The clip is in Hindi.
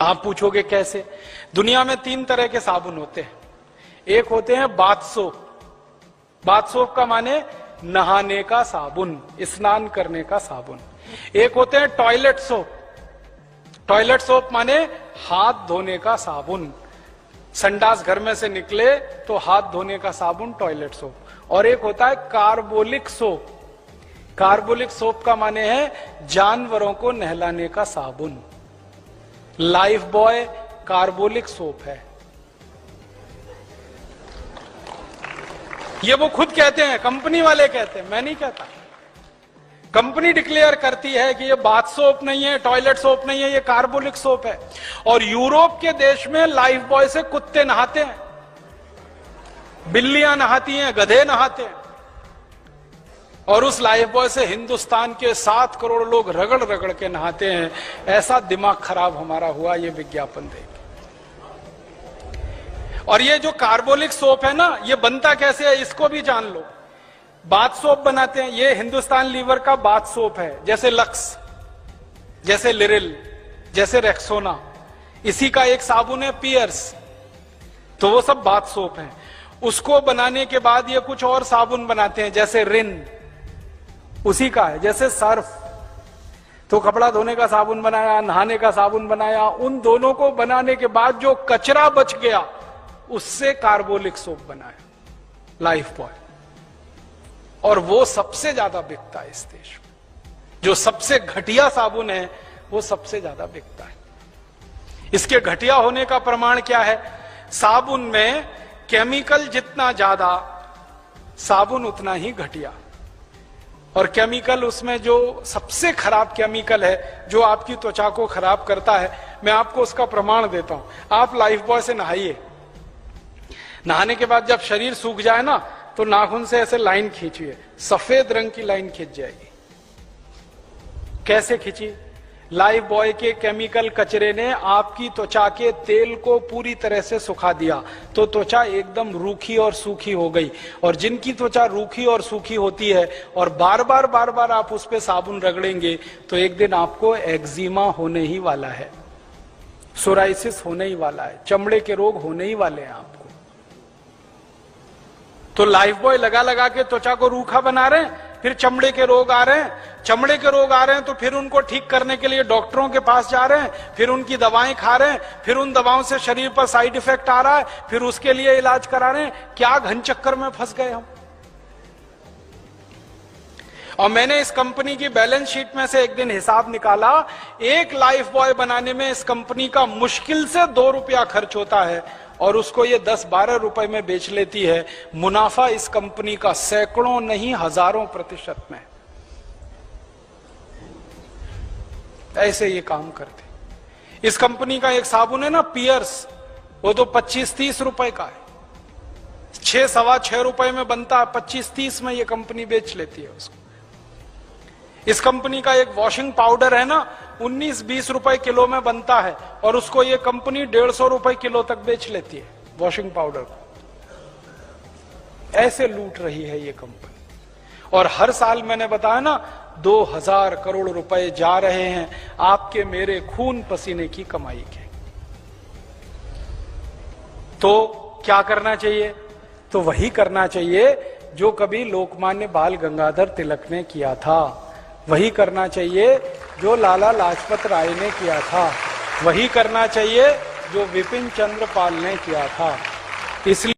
आप पूछोगे कैसे? दुनिया में 3 तरह के साबुन होते हैं। एक होते हैं बाथ सोप। बाथ सोप का माने नहाने का साबुन, स्नान करने का साबुन। एक होते हैं टॉयलेट सोप। टॉयलेट सोप माने हाथ धोने का साबुन, संडास घर में से निकले तो हाथ धोने का साबुन टॉयलेट सोप। और एक होता है कार्बोलिक सोप। कार्बोलिक सोप का माने है जानवरों को नहलाने का साबुन। लाइफ बॉय कार्बोलिक सोप है। ये वो खुद कहते हैं, कंपनी वाले कहते हैं, मैं नहीं कहता। कंपनी डिक्लेयर करती है कि ये बाथ सोप नहीं है, टॉयलेट सोप नहीं है, ये कार्बोलिक सोप है। और यूरोप के देश में लाइफ बॉय से कुत्ते नहाते हैं, बिल्लियां नहाती हैं, गधे नहाते हैं। और उस लाइफ बॉय से हिंदुस्तान के 7 करोड़ लोग रगड़ रगड़ के नहाते हैं। ऐसा दिमाग खराब हमारा हुआ ये विज्ञापन देख। और ये जो कार्बोलिक सोप है ना, ये बनता कैसे है इसको भी जान लो। बाथ सोप बनाते हैं, ये हिंदुस्तान लीवर का बाथ सोप है, जैसे लक्स, जैसे लिरिल, जैसे रेक्सोना। इसी का एक साबुन है पियर्स, तो वो सब बाथ सोप है। उसको बनाने के बाद ये कुछ और साबुन बनाते हैं, जैसे रिन, उसी का है। जैसे सर्फ, तो कपड़ा धोने का साबुन बनाया, नहाने का साबुन बनाया। उन दोनों को बनाने के बाद जो कचरा बच गया उससे कार्बोलिक सोप बनाया लाइफ बॉय। और वो सबसे ज्यादा बिकता है इस देश में। जो सबसे घटिया साबुन है वो सबसे ज्यादा बिकता है। इसके घटिया होने का प्रमाण क्या है? साबुन में केमिकल जितना ज्यादा, साबुन उतना ही घटिया। और केमिकल, उसमें जो सबसे खराब केमिकल है जो आपकी त्वचा को खराब करता है, मैं आपको उसका प्रमाण देता हूं। आप लाइफ बॉय से नहाइए, नहाने के बाद जब शरीर सूख जाए ना, तो नाखून से ऐसे लाइन खींचिए, सफेद रंग की लाइन खींच जाएगी। कैसे खींची? लाइफ बॉय के केमिकल कचरे ने आपकी त्वचा के तेल को पूरी तरह से सुखा दिया, तो त्वचा एकदम रूखी और सूखी हो गई। और जिनकी त्वचा रूखी और सूखी होती है और बार बार आप उस पर साबुन रगड़ेंगे, तो एक दिन आपको एक्जिमा होने ही वाला है, सोराइसिस होने ही वाला है, चमड़े के रोग होने ही वाले हैं आपको। तो लाइफ बॉय लगा लगा के त्वचा को रूखा बना रहे हैं, फिर चमड़े के रोग आ रहे हैं। चमड़े के रोग आ रहे हैं तो फिर उनको ठीक करने के लिए डॉक्टरों के पास जा रहे हैं, फिर उनकी दवाएं खा रहे हैं, फिर उन दवाओं से शरीर पर साइड इफेक्ट आ रहा है, फिर उसके लिए इलाज करा रहे हैं। क्या घन चक्कर में फंस गए हम। और मैंने इस कंपनी की बैलेंस शीट में से एक दिन हिसाब निकाला, एक लाइफ बॉय बनाने में इस कंपनी का मुश्किल से 2 रुपया खर्च होता है और उसको ये 10-12 रुपए में बेच लेती है। मुनाफा इस कंपनी का सैकड़ों नहीं हजारों % में। ऐसे ये काम करते। इस कंपनी का एक साबुन है ना पियर्स, वो तो 25-30 रुपए का है, 6-6.25 रुपए में बनता है, 25-30 में ये कंपनी बेच लेती है उसको। इस कंपनी का एक वॉशिंग पाउडर है ना, 19-20 रुपए किलो में बनता है और उसको ये कंपनी 150 रुपए किलो तक बेच लेती है वॉशिंग पाउडर को। ऐसे लूट रही है ये कंपनी। और हर साल मैंने बताया ना, 2000 करोड़ रुपए जा रहे हैं आपके मेरे खून पसीने की कमाई के। तो क्या करना चाहिए? तो वही करना चाहिए जो कभी लोकमान्य बाल गंगाधर तिलक ने किया था, वही करना चाहिए जो लाला लाजपत राय ने किया था, वही करना चाहिए जो विपिन चंद्र पाल ने किया था। इसलिए